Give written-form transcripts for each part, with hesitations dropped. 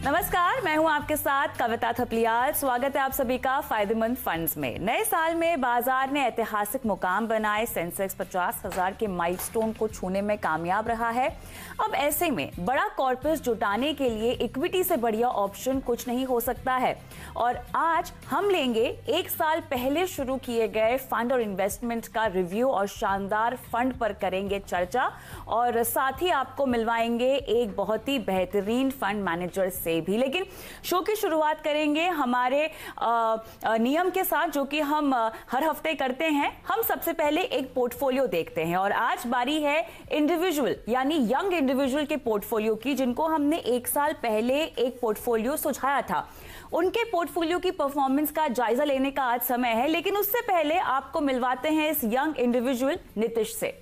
नमस्कार, मैं हूं आपके साथ कविता थपलियाल। स्वागत है आप सभी का फायदेमंद फंड्स में। नए साल में बाजार ने ऐतिहासिक मुकाम बनाए। सेंसेक्स 50,000 के माइलस्टोन को छूने में कामयाब रहा है। अब ऐसे में बड़ा कॉर्पस जुटाने के लिए इक्विटी से बढ़िया ऑप्शन कुछ नहीं हो सकता है। और आज हम लेंगे एक साल पहले शुरू किए गए फंड और इन्वेस्टमेंट का रिव्यू और शानदार फंड पर करेंगे चर्चा, और साथ ही आपको मिलवाएंगे एक बहुत ही बेहतरीन फंड मैनेजर से भी। लेकिन शो की शुरुआत करेंगे हमारे नियम के साथ, जो कि हम हर हफ्ते करते हैं। हम सबसे पहले एक पोर्टफोलियो देखते हैं, और आज बारी है इंडिविजुअल यानी यंग इंडिविजुअल के पोर्टफोलियो की, जिनको हमने एक साल पहले एक पोर्टफोलियो सुझाया था। उनके पोर्टफोलियो की परफॉर्मेंस का जायजा लेने का आज समय है। लेकिन उससे पहले आपको मिलवाते हैं इस यंग इंडिविजुअल नीतीश से।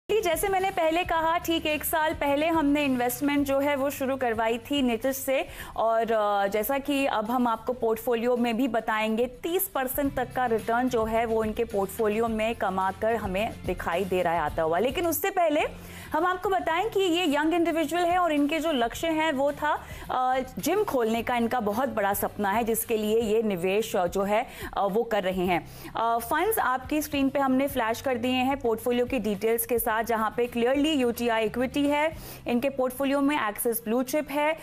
जैसे मैंने पहले कहा, ठीक एक साल पहले हमने इन्वेस्टमेंट जो है वो शुरू करवाई थी नीतीश से, और जैसा कि अब हम आपको पोर्टफोलियो में भी बताएंगे, 30% तक का रिटर्न जो है वो इनके पोर्टफोलियो में कमाकर हमें दिखाई दे रहा है आता हुआ। लेकिन उससे पहले हम आपको बताएं कि ये यंग इंडिविजुअल है और इनके जो लक्ष्य हैं वो था जिम खोलने का। इनका बहुत बड़ा सपना है, जिसके लिए ये निवेश जो है वो कर रहे हैं। फंड्स आपकी स्क्रीन पे हमने फ्लैश कर दिए हैं पोर्टफोलियो की डिटेल्स के साथ, जहां पे क्लियरली यूटीआई इक्विटी है इनके पोर्टफोलियो में, एक्सिस ब्लू चिप है,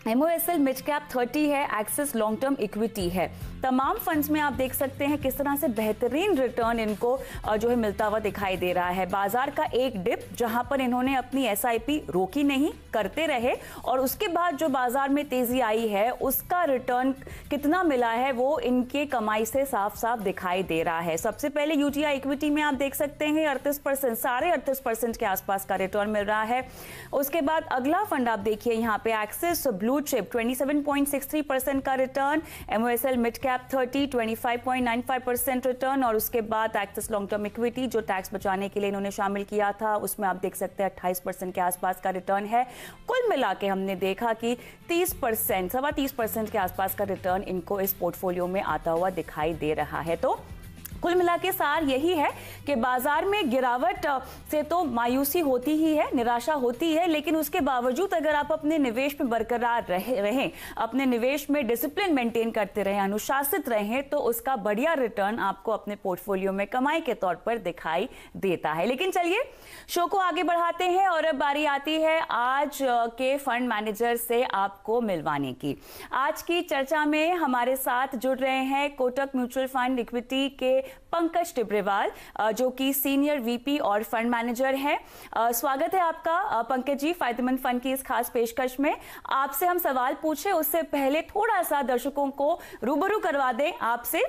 MOSL मिड कैप 30 है, एक्सिस लॉन्ग टर्म इक्विटी है। तमाम फंड्स में आप देख सकते हैं किस तरह से बेहतरीन रिटर्न इनको जो है मिलता हुआ दिखाई दे रहा है। बाजार का एक डिप जहां पर इन्होंने अपनी SIP रोकी नहीं, करते रहे, और उसके बाद जो बाजार में तेजी आई है उसका रिटर्न कितना मिला है वो इनके कमाई से साफ साफ दिखाई दे रहा है। सबसे पहले यूटीआई इक्विटी में आप देख सकते हैं 38%, 38.5% के आसपास का रिटर्न मिल रहा है। उसके बाद अगला फंड आप देखिए यहाँ पे, एक्सिस ब्लू चिप 27.63% का return, MOSL mid cap 30 25.95% return, और उसके बाद एक्सिस लॉन्ग टर्म इक्विटी जो टैक्स बचाने के लिए इन्होंने शामिल किया था, उसमें आप देख सकते हैं 28% के आसपास का रिटर्न है। कुल मिला के हमने देखा कि 30%, 30% के आसपास का रिटर्न इनको इस पोर्टफोलियो में आता हुआ दिखाई दे रहा है। तो कुल मिला के सार यही है कि बाजार में गिरावट से तो मायूसी होती ही है, निराशा होती है, लेकिन उसके बावजूद अगर आप अपने निवेश में बरकरार रहें, अपने निवेश में डिसिप्लिन मेंटेन करते रहें, अनुशासित रहें, तो उसका बढ़िया रिटर्न आपको अपने पोर्टफोलियो में कमाई के तौर पर दिखाई देता है। लेकिन चलिए शो को आगे बढ़ाते हैं, और अब बारी आती है आज के फंड मैनेजर से आपको मिलवाने की। आज की चर्चा में हमारे साथ जुड़ रहे हैं कोटक म्यूचुअल फंड इक्विटी के पंकज टिब्रेवाल, जो कि सीनियर VP और फंड मैनेजर हैं। स्वागत है आपका पंकज जी फायदेमंद फंड की इस खास पेशकश में। आपसे हम सवाल पूछे उससे पहले थोड़ा सा दर्शकों को रूबरू करवा दें आपसे।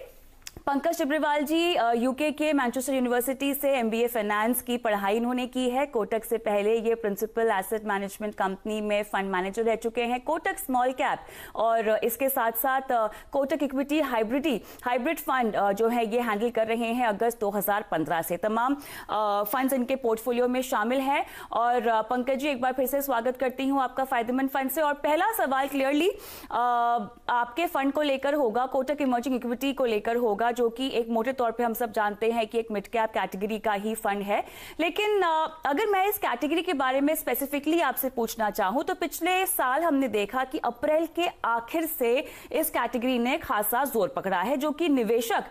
पंकज टिब्रेवाल जी यूके के मैनचेस्टर यूनिवर्सिटी से MBA फाइनेंस की पढ़ाई इन्होंने की है। कोटक से पहले ये प्रिंसिपल एसेट मैनेजमेंट कंपनी में फंड मैनेजर रह चुके हैं। कोटक स्मॉल कैप और इसके साथ साथ कोटक इक्विटी हाइब्रिड फंड जो है ये हैंडल कर रहे हैं अगस्त 2015 से। तमाम फंड्स इनके पोर्टफोलियो में शामिल है। और पंकज जी, एक बार फिर से स्वागत करती हूँ आपका फायदेमंद फंड से। और पहला सवाल क्लियरली आपके फंड को लेकर होगा, कोटक इमर्जिंग इक्विटी को लेकर होगा, जो कि एक मोटे तौर पे हम सब जानते हैं कि एक मिड कैप कैटेगरी का ही फंड है। लेकिन अगर मैं इस कैटेगरी के बारे में स्पेसिफिकली आपसे पूछना चाहूं, तो पिछले साल हमने देखा कि अप्रैल के आखिर से इस कैटेगरी ने खासा जोर पकड़ा है, जो कि निवेशक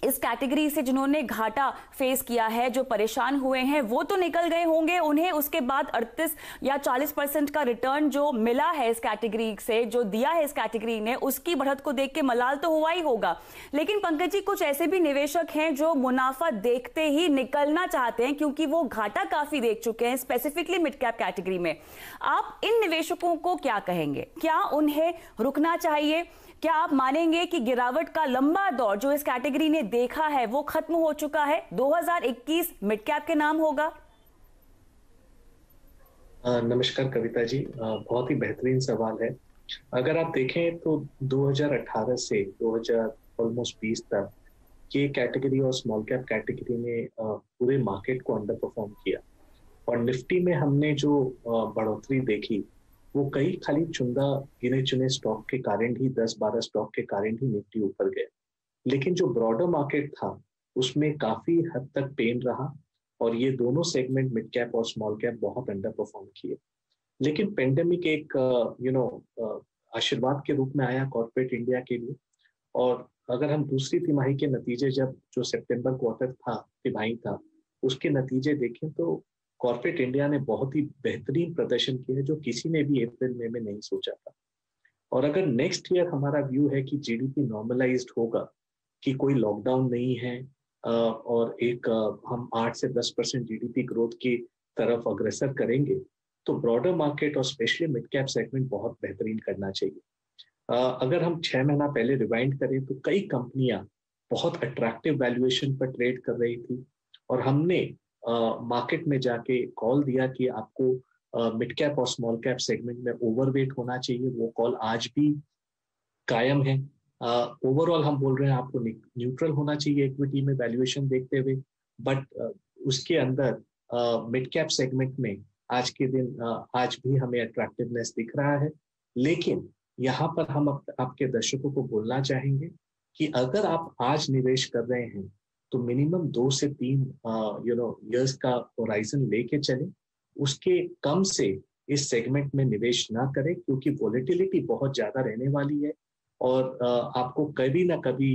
इस कैटेगरी से जिन्होंने घाटा फेस किया है, जो परेशान हुए हैं, वो तो निकल गए होंगे। उन्हें उसके बाद 38 या 40% का रिटर्न जो मिला है इस कैटेगरी से, जो दिया है इस कैटेगरी ने, उसकी बढ़त को देख के मलाल तो हुआ ही होगा। लेकिन पंकज जी, कुछ ऐसे भी निवेशक हैं जो मुनाफा देखते ही निकलना चाहते हैं, क्योंकि वो घाटा काफी देख चुके हैं, स्पेसिफिकली मिड कैप कैटेगरी में। आप इन निवेशकों को क्या कहेंगे? क्या उन्हें रुकना चाहिए? क्या आप मानेंगे कि गिरावट का लंबा दौर जो इस कैटेगरी ने देखा है वो खत्म हो चुका है? 2021 मिड कैप के नाम होगा? नमस्कार कविता जी, बहुत ही बेहतरीन सवाल है। अगर आप देखें तो 2018 से 2020 तक ये कैटेगरी और स्मॉल कैप कैटेगरी ने पूरे मार्केट को अंडर परफॉर्म किया। और निफ्टी में हमने जो बढ़ोतरी देखी वो कई खाली चुंदा गिने चुने स्टॉक के कारण ही 10-12 स्टॉक के कारण ही निफ्टी ऊपर गया। लेकिन जो ब्रॉडर मार्केट था उसमें काफी हद तक पेन रहा और ये दोनों सेगमेंट मिड कैप और स्मॉल कैप बहुत अंडर परफॉर्म किए। लेकिन पेंडेमिक एक आशीर्वाद के रूप में आया कॉर्पोरेट इंडिया के लिए। और अगर हम दूसरी तिमाही के नतीजे, जब जो सितंबर क्वार्टर था, तिमाही था, उसके नतीजे देखें तो कॉर्पोरेट इंडिया ने बहुत ही बेहतरीन प्रदर्शन किया जो किसी ने भी अप्रैल मई में नहीं सोचा था। और अगर नेक्स्ट ईयर हमारा व्यू है कि जीडीपी नॉर्मलाइज्ड होगा, कि कोई लॉकडाउन नहीं है और एक हम 8 से 10% जीडीपी ग्रोथ की तरफ अग्रसर करेंगे, तो ब्रॉडर मार्केट और स्पेशली मिड कैप सेगमेंट बहुत बेहतरीन करना चाहिए। अगर हम 6 महीना पहले रिवाइंड करें तो कई कंपनियां बहुत अट्रैक्टिव वैल्यूएशन पर ट्रेड कर रही थी और हमने मार्केट में जाके कॉल दिया कि आपको मिड कैप और स्मॉल कैप सेगमेंट में ओवरवेट होना चाहिए। वो कॉल आज भी कायम है। ओवरऑल हम बोल रहे हैं आपको न्यूट्रल होना चाहिए इक्विटी में वैल्यूएशन देखते हुए, बट उसके अंदर मिड कैप सेगमेंट में आज के दिन आज भी हमें अट्रैक्टिवनेस दिख रहा है। लेकिन यहाँ पर हम आपके दर्शकों को बोलना चाहेंगे कि अगर आप आज निवेश कर रहे हैं तो मिनिमम 2 से 3 इयर्स का होराइजन लेके चलें। उसके कम से इस सेगमेंट में निवेश ना करें क्योंकि वोलेटिलिटी बहुत ज्यादा रहने वाली है और आपको कभी ना कभी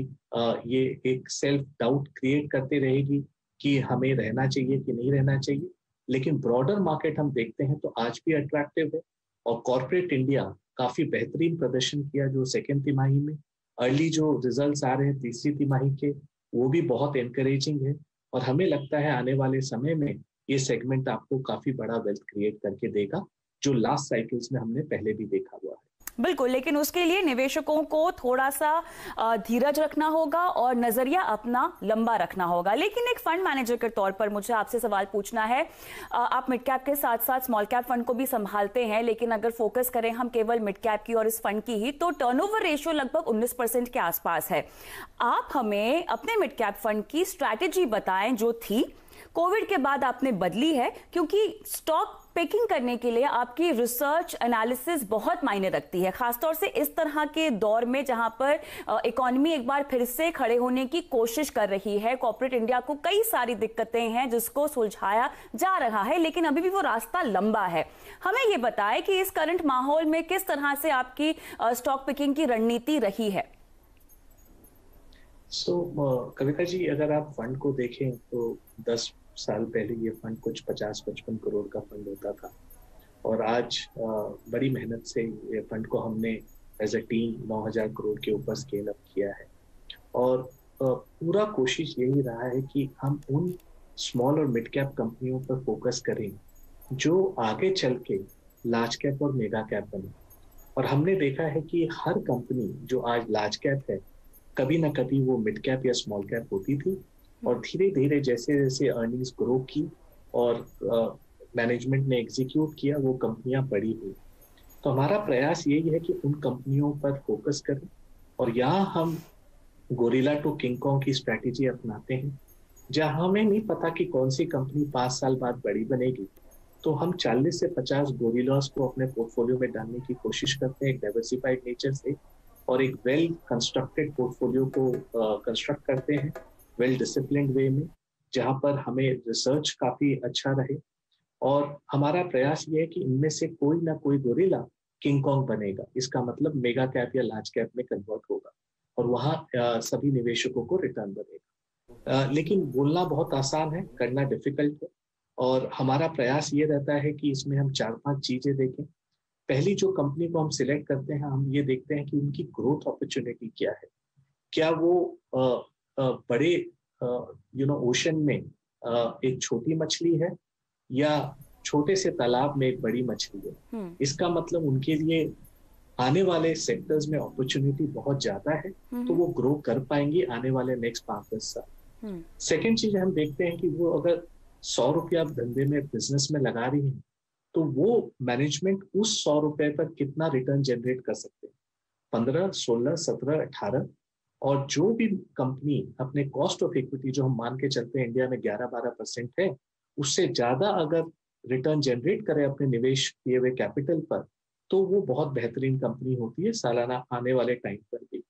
ये एक सेल्फ डाउट क्रिएट करते रहेगी कि हमें रहना चाहिए कि नहीं रहना चाहिए। लेकिन ब्रॉडर मार्केट हम देखते हैं तो आज भी अट्रैक्टिव है और कॉर्पोरेट इंडिया काफी बेहतरीन प्रदर्शन किया जो सेकेंड तिमाही में। अर्ली जो रिजल्ट्स आ रहे हैं तीसरी तिमाही के, वो भी बहुत एनकरेजिंग है और हमें लगता है आने वाले समय में ये सेगमेंट आपको काफी बड़ा वेल्थ क्रिएट करके देगा, जो लास्ट साइकिल्स में हमने पहले भी देखा हुआ है। बिल्कुल, लेकिन उसके लिए निवेशकों को थोड़ा सा धीरज रखना होगा और नजरिया अपना लंबा रखना होगा। लेकिन एक फंड मैनेजर के तौर पर मुझे आपसे सवाल पूछना है, आप मिड कैप के साथ साथ स्मॉल कैप फंड को भी संभालते हैं, लेकिन अगर फोकस करें हम केवल मिड कैप की और इस फंड की ही, तो टर्नओवर रेशियो लगभग 19% के आसपास है। आप हमें अपने मिड कैप फंड की स्ट्रैटेजी बताएं जो थी कोविड के बाद आपने बदली है, क्योंकि स्टॉक पिकिंग करने के लिए आपकी रिसर्च एनालिसिस बहुत मायने रखती है, खासतौर से इस तरह के दौर में जहां पर इकोनॉमी एक बार फिर से खड़े होने की कोशिश कर रही है। कॉर्पोरेट इंडिया को कई सारी दिक्कतें हैं जिसको सुलझाया जा रहा है, लेकिन अभी भी वो रास्ता लंबा है। हमें ये बताएं कि इस करंट माहौल में किस तरह से आपकी स्टॉक पिकिंग की रणनीति रही है। कविता जी, अगर आप फंड को देखें तो 10 साल पहले ये फंड कुछ 50-55 करोड़ का फंड होता था और आज बड़ी मेहनत से ये फंड को हमने एज अ टीम 9,000 करोड़ के ऊपर स्केल अप किया है। और पूरा कोशिश यही रहा है कि हम उन स्मॉल और मिड कैप कंपनियों पर फोकस करें जो आगे चल के लार्ज कैप और मेगा कैप बने। और हमने देखा है कि हर कंपनी जो आज लार्ज कैप है, कभी ना कभी वो मिड कैप या स्मॉल कैप होती थी और धीरे धीरे जैसे जैसे अर्निंग्स ग्रो की और मैनेजमेंट ने एग्जीक्यूट किया, वो कंपनियां बड़ी हुई। तो हमारा प्रयास यही है कि उन कंपनियों पर फोकस करें और यहाँ हम गोरिल्ला टू किंग कॉन्ग की स्ट्रैटेजी अपनाते हैं, जहाँ हमें नहीं पता कि कौन सी कंपनी 5 साल बाद बड़ी बनेगी, तो हम 40 से 50 गोरिल्लास को अपने पोर्टफोलियो में डालने की कोशिश करते हैं एक डाइवर्सिफाइड नेचर से और एक वेल कंस्ट्रक्टेड पोर्टफोलियो को कंस्ट्रक्ट करते हैं वेल डिसिप्लिन्ड वे में, जहां पर हमें रिसर्च काफी अच्छा रहे। और हमारा प्रयास ये है कि इनमें से कोई ना कोई गोरिल्ला किंग कॉन्ग बनेगा। इसका मतलब मेगा कैप या लार्ज कैप में कन्वर्ट होगा और वहां सभी निवेशकों को रिटर्न बनेगा। लेकिन बोलना बहुत आसान है, करना डिफिकल्ट है और हमारा प्रयास ये रहता है कि इसमें हम 4-5 चीजें देखें। पहली जो कंपनी को हम सिलेक्ट करते हैं, हम ये देखते हैं कि उनकी ग्रोथ अपॉर्चुनिटी क्या है। क्या वो बड़े ओशन में एक छोटी मछली है या छोटे से तालाब में एक बड़ी मछली है। इसका मतलब उनके लिए आने वाले सेक्टर्स में अपॉर्चुनिटी बहुत ज्यादा है, तो वो ग्रो कर पाएंगे आने वाले नेक्स्ट 5-10 साल। सेकेंड चीज हम देखते हैं कि वो अगर 100 रुपया धंधे में बिजनेस में लगा रही है तो वो मैनेजमेंट उस 100 रुपए पर कितना रिटर्न जनरेट कर सकते हैं, 15, 16, 17, 18। और जो भी कंपनी अपने कॉस्ट ऑफ इक्विटी जो हम मान के चलते हैं इंडिया में 11-12% है, उससे ज्यादा अगर रिटर्न जनरेट करे अपने निवेश किए हुए कैपिटल पर, तो वो बहुत बेहतरीन कंपनी होती है सालाना आने वाले टाइम पर भी।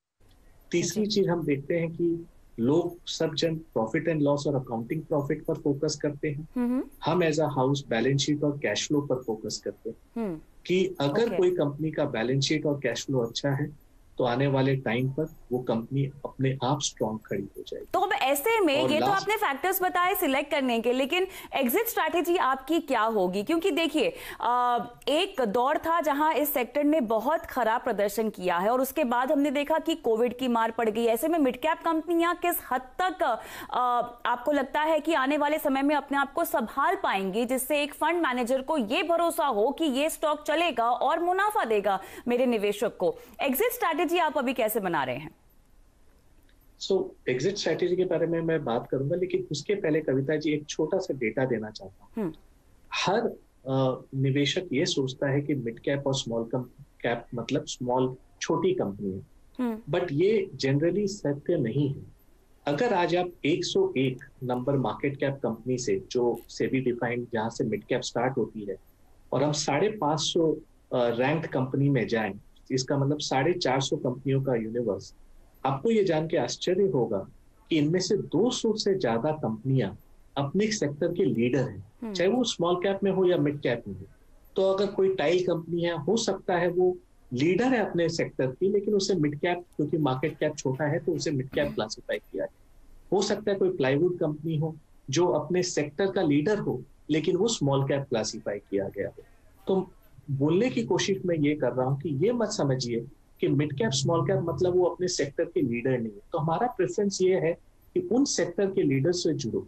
तीसरी चीज हम देखते हैं कि लोग सब जन प्रॉफिट एंड लॉस और अकाउंटिंग प्रॉफिट पर फोकस करते हैं। हम as a house balance sheet और कैश फ्लो पर फोकस करते हैं कि अगर कोई कंपनी का बैलेंस शीट और कैश फ्लो अच्छा है तो आने वाले टाइम पर वो कंपनी अपने आप स्ट्रॉन्ग खड़ी हो जाएगी। तो अब ऐसे में ये तो आपने फैक्टर्स बताए सिलेक्ट करने के, लेकिन एग्जिट स्ट्रैटेजी आपकी क्या होगी? क्योंकि देखिए एक दौर था जहां इस सेक्टर ने बहुत खराब प्रदर्शन किया है और उसके बाद हमने देखा कि कोविड की मार पड़ गई। ऐसे में मिड कैप कंपनियां किस हद तक आपको लगता है कि आने वाले समय में अपने आप को संभाल पाएंगी, जिससे एक फंड मैनेजर को ये भरोसा हो कि ये स्टॉक चलेगा और मुनाफा देगा मेरे निवेशक को? एग्जिट स्ट्रैटेजी आप अभी कैसे बना रहे हैं? एग्जिट स्ट्रैटेजी के बारे में मैं बात करूंगा, लेकिन उसके पहले कविता जी एक छोटा सा डेटा देना चाहता हूँ। हर निवेशक ये सोचता है कि मिड कैप और स्मॉल कैप मतलब स्मॉल छोटी कंपनी है, बट ये जनरली सत्य नहीं है। अगर आज आप 101 नंबर मार्केट कैप कंपनी से, जो सेबी डिफाइंड जहां से मिड कैप स्टार्ट होती है, और हम 550 रैंक्ड कंपनी में जाएं, इसका मतलब 450 कंपनियों का यूनिवर्स, आपको ये जान के आश्चर्य होगा कि इनमें से 200 से ज्यादा कंपनियां अपने सेक्टर के लीडर हैं, चाहे वो स्मॉल कैप में हो या मिड कैप में हो। तो अगर कोई टाइल कंपनी है, हो सकता है वो लीडर है अपने सेक्टर की, लेकिन उसे मिड कैप, क्योंकि मार्केट कैप छोटा है तो उसे मिड कैप क्लासिफाई किया है। हो सकता है कोई प्लाईवुड कंपनी हो जो अपने सेक्टर का लीडर हो, लेकिन वो स्मॉल कैप क्लासिफाई किया गया हो। तो बोलने की कोशिश मैं ये कर रहा हूं कि ये मत समझिए कि मिड कैप स्मॉल कैप मतलब वो अपने सेक्टर के लीडर नहीं है। तो हमारा प्रेफरेंस ये है कि उन सेक्टर के लीडर से जुड़ो।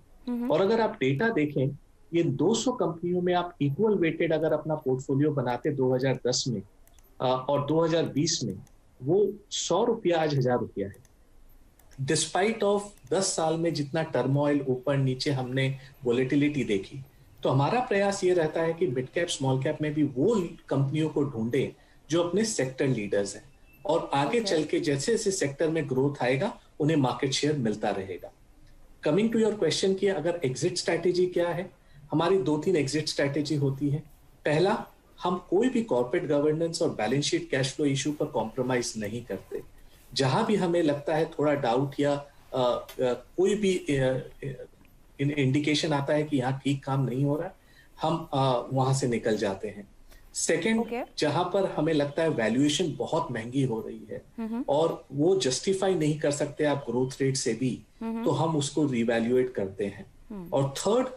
और अगर आप डेटा देखें, ये 200 कंपनियों में आप इक्वल वेटेड अगर अपना पोर्टफोलियो बनाते 2010 में और 2020 में, वो 100 रुपया आज 1000 रुपया है। डिस्पाइट ऑफ 10 साल में जितना टर्मोइल ऊपर नीचे हमने वोलेटिलिटी देखी, तो हमारा प्रयास ये रहता है कि मिड कैप स्मॉल कैप में भी वो कंपनियों को ढूंढे जो अपने सेक्टर लीडर्स हैं, और आगे चल के जैसे जैसे सेक्टर में ग्रोथ आएगा उन्हें मार्केट शेयर मिलता रहेगा। कमिंग टू योर क्वेश्चन कि अगर एग्जिट स्ट्रैटेजी क्या है, हमारी 2-3 एग्जिट स्ट्रैटेजी होती है। पहला, हम कोई भी कॉर्पोरेट गवर्नेंस और balance sheet cash flow issue पर कॉम्प्रोमाइज नहीं करते। जहां भी हमें लगता है थोड़ा डाउट या कोई भी इंडिकेशन आता है कि यहाँ ठीक काम नहीं हो रहा है, हम वहां से निकल जाते हैं। सेकेंड, जहां पर हमें लगता है वैल्यूएशन बहुत महंगी हो रही है और वो जस्टिफाई नहीं कर सकते आप ग्रोथ रेट से भी, तो हम उसको रिवैल्यूएट करते हैं। और थर्ड,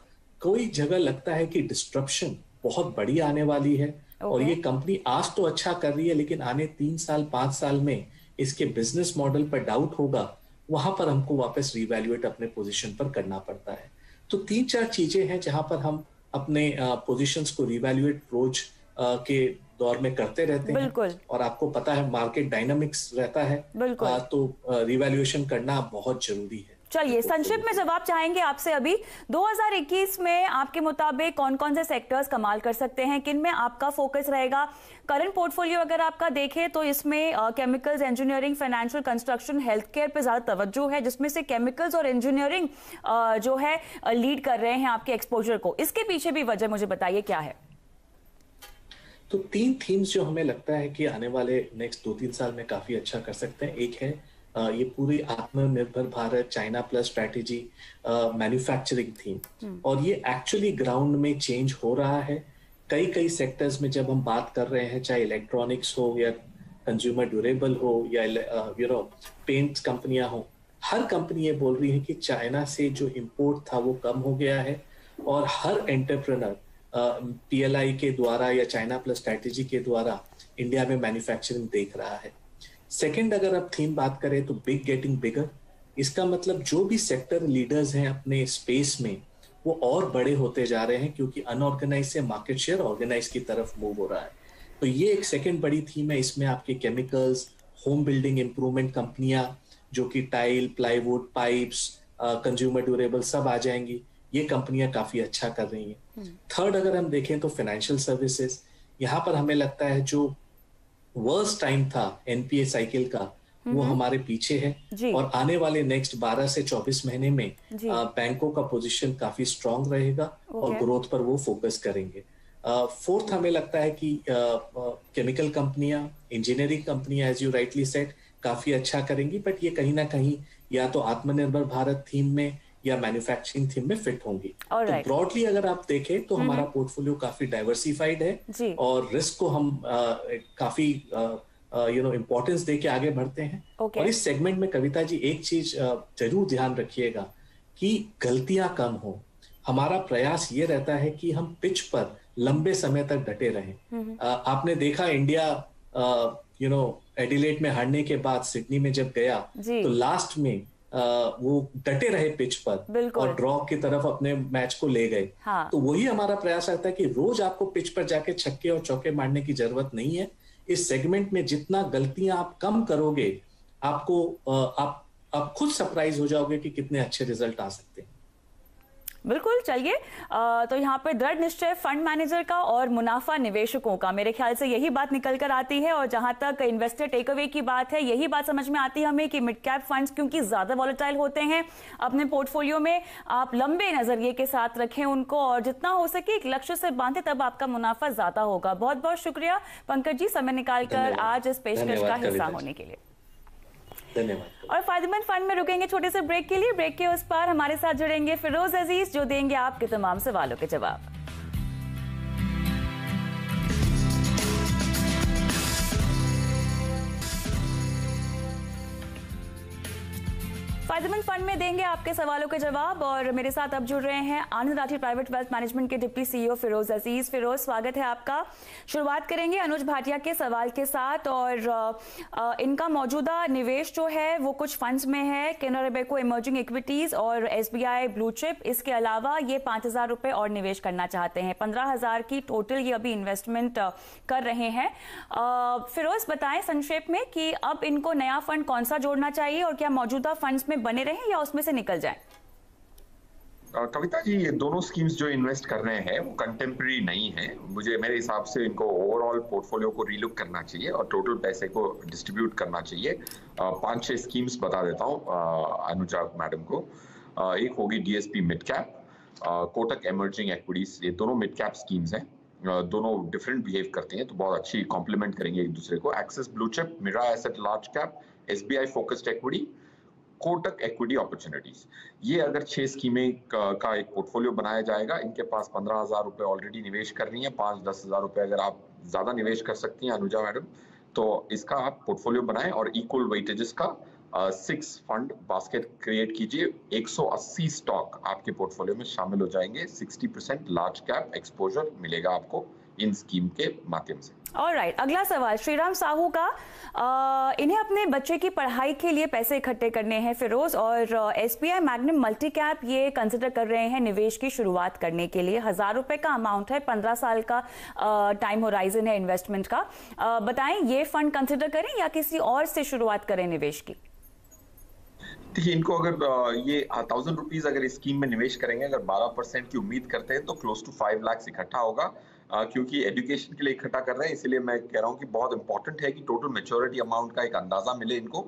कोई जगह लगता है कि डिस्ट्रप्शन बहुत बड़ी आने वाली है और ये कंपनी आज तो अच्छा कर रही है लेकिन आने 3 साल 5 साल में इसके बिजनेस मॉडल पर डाउट होगा, वहां पर हमको वापस रिवैल्यूएट अपने पोजीशन पर करना पड़ता है। तो 3-4 चीजें हैं जहां पर हम अपने पोजीशंस को रिवैल्यूएट रोज के दौर में करते रहते हैं। और आपको पता है मार्केट डायनामिक्स रहता है, तो रिवैल्यूएशन करना बहुत जरूरी है। चलिए, संक्षिप्त में जवाब चाहेंगे आपसे अभी 2021 में आपके मुताबिक कौन कौन से सेक्टर्स कमाल कर सकते हैं, किन में आपका फोकस रहेगा? करंट पोर्टफोलियो अगर आपका देखें तो इसमें chemicals, engineering, financial, construction, health care पे ज्यादा तवज्जो है, जिसमें से केमिकल्स और इंजीनियरिंग जो है लीड कर रहे हैं आपके एक्सपोजर को। इसके पीछे भी वजह मुझे बताइए क्या है? तो 3 थीम्स जो हमें लगता है कि आने वाले नेक्स्ट 2-3 साल में काफी अच्छा कर सकते हैं। एक है ये पूरी आत्मनिर्भर Bharat, China plus strategy, manufacturing theme, और ये एक्चुअली ग्राउंड में चेंज हो रहा है। कई सेक्टर्स में जब हम बात कर रहे हैं, चाहे इलेक्ट्रॉनिक्स हो या कंज्यूमर ड्यूरेबल हो या पेंट कंपनियां हो, हर कंपनी ये बोल रही है कि चाइना से जो इंपोर्ट था वो कम हो गया है और हर एंटरप्रेन्योर PLI के द्वारा या चाइना प्लस स्ट्रैटेजी के द्वारा इंडिया में मैन्युफैक्चरिंग देख रहा है। सेकंड, अगर आप थीम बात करें तो बिग गेटिंग बिगर, इसका मतलब जो भी सेक्टर लीडर्स हैं अपने स्पेस में वो और बड़े होते जा रहे हैं, क्योंकि अनऑर्गेनाइज से मार्केट शेयर ऑर्गेनाइज की तरफ मूव हो रहा है। तो ये एक सेकंड बड़ी थीम है। इसमें आपके केमिकल्स, होम बिल्डिंग इंप्रूवमेंट कंपनियां जो कि tile, plywood, pipes, consumer durable सब आ जाएंगी। ये कंपनियां काफी अच्छा कर रही हैं। थर्ड अगर हम देखें तो फाइनेंशियल सर्विसेज, यहाँ पर हमें लगता है जो वर्स्ट टाइम था एनपीए साइकिल का वो हमारे पीछे है और आने वाले नेक्स्ट 12 से 24 महीने में बैंकों का पोजीशन काफी स्ट्रांग रहेगा और ग्रोथ पर वो फोकस करेंगे। फोर्थ हमें लगता है कि केमिकल कंपनियां, इंजीनियरिंग कंपनियां एज यू राइटली सेड काफी अच्छा करेंगी, बट ये कहीं ना कहीं या तो आत्मनिर्भर भारत थीम में या मैन्युफैक्चरिंग थीम में फिट होंगी। तो ब्रॉडली अगर आप देखें तो हमारा पोर्टफोलियो काफी डाइवर्सिफाइड है और रिस्क को हम काफी इम्पोर्टेंस दे के आगे बढ़ते हैं। और इस सेगमेंट में कविता जी एक चीज जरूर ध्यान रखिएगा कि गलतियां कम हो। हमारा प्रयास ये रहता है कि हम पिच पर लंबे समय तक डटे रहें। आपने देखा इंडिया एडिलेड में हारने के बाद सिडनी में जब गया तो लास्ट में वो डटे रहे पिच पर और ड्रॉ की तरफ अपने मैच को ले गए। तो वही हमारा प्रयास रहता है कि रोज आपको पिच पर जाके छक्के और चौके मारने की जरूरत नहीं है। इस सेगमेंट में जितना गलतियां आप कम करोगे आपको आप खुद सरप्राइज हो जाओगे कि कितने अच्छे रिजल्ट आ सकते हैं। बिल्कुल, चलिए तो यहाँ पर दृढ़ निश्चय फंड मैनेजर का और मुनाफा निवेशकों का, मेरे ख्याल से यही बात निकल कर आती है। और जहां तक इन्वेस्टर टेक अवे की बात है, यही बात समझ में आती है हमें कि मिड कैप फंड्स क्योंकि ज्यादा वॉलेटाइल होते हैं, अपने पोर्टफोलियो में आप लंबे नजरिए के साथ रखें उनको और जितना हो सके एक लक्ष्य से बांधे, तब आपका मुनाफा ज्यादा होगा। बहुत बहुत शुक्रिया पंकज जी समय निकालकर आज इस पेशकश का हिस्सा होने के लिए। धन्यवाद। और फायदेमंद फंड में रुकेंगे छोटे से ब्रेक के लिए। ब्रेक के उस पार हमारे साथ जुड़ेंगे फिरोज अजीज जो देंगे आपके तमाम सवालों के जवाब। फायदेमंद फंड में देंगे आपके सवालों के जवाब और मेरे साथ अब जुड़ रहे हैं आनंद राठी प्राइवेट वेल्थ मैनेजमेंट के डिप्टी सीईओ फिरोज अजीज। फिरोज, स्वागत है आपका। शुरुआत करेंगे अनुज भाटिया के सवाल के साथ और इनका मौजूदा निवेश जो है वो कुछ फंड्स में है, कैनरा रोबेको इमर्जिंग इक्विटीज और एसबीआई ब्लू चिप। इसके अलावा ये 5,000 रुपए और निवेश करना चाहते हैं। 15,000 की टोटल ये अभी इन्वेस्टमेंट कर रहे हैं। फिरोज, बताएं संक्षेप में कि अब इनको नया फंड कौन सा जोड़ना चाहिए और क्या मौजूदा फंड्स में बने रहें या उसमें से निकल जाएं? कविता जी, ये दोनों स्कीम्स जो इन्वेस्ट कर रहे हैं वो कंटेम्प्रेरी नहीं है। मेरे हिसाब से इनको ओवरऑल पोर्टफोलियो को रीलुक करना चाहिए और टोटल पैसे को डिस्ट्रीब्यूट करना चाहिए। 5-6 स्कीम्स बता देता हूँ अनुजा मैडम को। एक होगी DSP mid cap, Kotak emerging equities, ये दोनों मिड कैप स्कीम्स हैं। दोनों डिफरेंट बिहेव करती हैं तो बहुत अच्छी कॉम्प्लीमेंट करेंगे एक दूसरे को। Axis blue chip, Mirae asset large cap, SBI focused equity, Kotak equity opportunities. ये अगर 6 स्कीमें का एक पोर्टफोलियो बनाया जाएगा, इनके पास 15,000 रुपए ऑलरेडी निवेश कर रही हैं। 5-10 हजार रुपए अगर आप ज्यादा निवेश कर सकती हैं अनुजा मैडम, तो इसका आप पोर्टफोलियो बनाएं और इक्वल वेटेजेस का 6 फंड बास्केट क्रिएट कीजिए। 180 स्टॉक आपके पोर्टफोलियो में शामिल हो जाएंगे। 60% लार्ज कैप एक्सपोजर मिलेगा आपको इन स्कीम के माध्यम से। ऑलराइट, अगला सवाल श्रीराम साहू का। इन्हें अपने बच्चे की पढ़ाई के लिए पैसे इकट्ठे करने हैं फिरोज, और एसबीआई मैग्निम मल्टी कैप ये कंसिडर कर रहे हैं निवेश की शुरुआत करने के लिए। 1,000 रुपए का अमाउंट है, 15 साल का टाइम होराइजन है इन्वेस्टमेंट का। बताएं ये फंड कंसिडर करें या किसी और से शुरुआत करें निवेश की? देखिए, इनको अगर ये 1,000 रुपीज अगर इस स्कीम में निवेश करेंगे, अगर 12% की उम्मीद करते हैं तो क्लोज टू 5 लाख इकट्ठा होगा। क्योंकि एजुकेशन के लिए इकट्ठा कर रहे हैं, इसीलिए मैं कह रहा हूँ कि बहुत इंपॉर्टेंट है कि टोटल मैच्योरिटी अमाउंट का एक अंदाजा मिले इनको।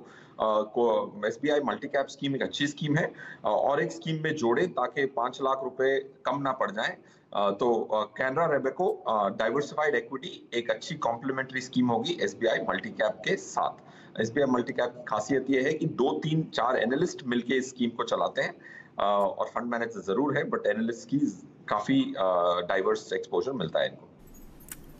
एसबीआई मल्टी कैप स्कीम एक अच्छी स्कीम है और एक स्कीम में जोड़े ताकि 5 लाख रुपए कम ना पड़ जाए। तो कैनरा रोबेको डाइवर्सिफाइड इक्विटी एक अच्छी कॉम्प्लीमेंट्री स्कीम होगी एसबीआई मल्टी कैप के साथ। एसबीआई मल्टी कैप की खासियत ये है कि 2-3-4 एनालिस्ट मिलके इस स्कीम को चलाते हैं और फंड मैनेजर जरूर है, बट एनालिस्ट की काफी डाइवर्स एक्सपोजर मिलता है इनको।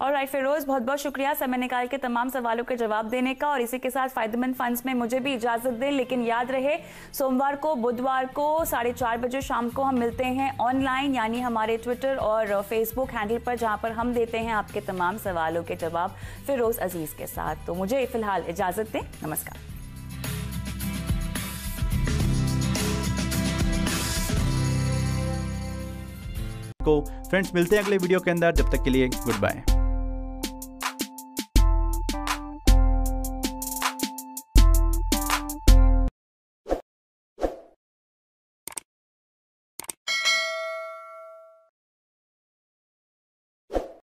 ऑलराइट फिरोज, बहुत बहुत शुक्रिया समय निकाल के तमाम सवालों के जवाब देने का। और इसी के साथ फायदेमंद फंड्स में मुझे भी इजाजत दें, लेकिन याद रहे सोमवार को, बुधवार को 4:30 बजे शाम को हम मिलते हैं ऑनलाइन, यानी हमारे ट्विटर और फेसबुक हैंडल पर, जहां पर हम देते हैं आपके तमाम सवालों के जवाब फिरोज अजीज के साथ। तो मुझे फिलहाल इजाजत दें, नमस्कार। फ्रेंड्स, मिलते हैं अगले वीडियो के अंदर, जब तक के लिए गुड बाय।